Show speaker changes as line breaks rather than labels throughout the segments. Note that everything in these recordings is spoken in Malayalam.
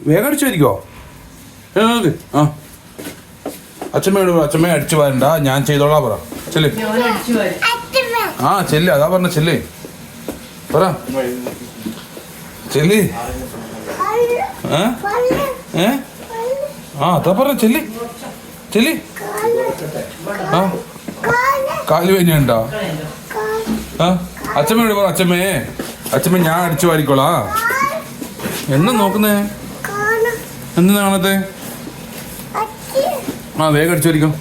വേഗം അടിച്ചു വരിക്കോ. നോക്ക്. ആ അച്ഛമ്മയോട് അച്ഛമ്മ അടിച്ചു വരണ്ട, ഞാൻ ചെയ്തോളാം പറ. ചെല്ല്. ആ ചെല്ല്, അതാ പറഞ്ഞ ചെല്ല് പറ. ചെല്ല്. ആ അതാ പറഞ്ഞ ചെല്ല് ചെല്ല്. ആ കാല് വേദനയുണ്ടോ? ആ അച്ഛമ്മയോട് പറ. അച്ഛമ്മ ഞാൻ അടിച്ചു വാരിക്കോളാ. എന്നാ നോക്കുന്നേ? എന്തിനാ കാണത്തെ? ആ വേഗം അടിച്ചു വരിക്കും.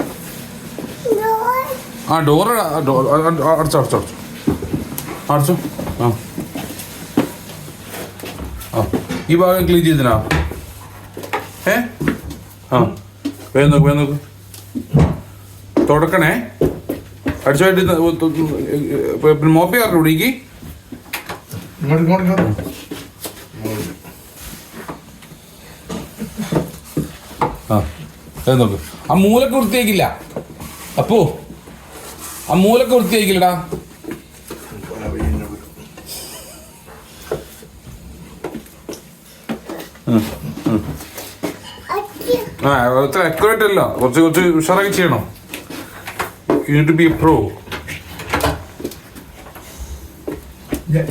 ആ ഡോറ് അടച്ചോ അടച്ചോ അടച്ചോ. ആ ആ ഈ ഭാഗം ക്ലീൻ ചെയ്തിനാ? ആ വേഗം നോക്ക്. തുടക്കണേ. അടിച്ചുമായിട്ട് മോപ്പി കാരണം ഇവിടേക്ക്. ആ വേഗം നോക്ക്. ആ മൂലൊക്കെ വൃത്തിയാക്കില്ല അപ്പോ? ആ മൂലൊക്കെ വൃത്തിയാക്കില്ലടാ. ആ അത്ര അക്യുറേറ്റ് അല്ല, കുറച്ച് ഉഷാറാക്കി ചെയ്യണം. You need to be a pro.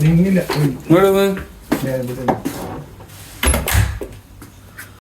ഇങ്ങോട്ട്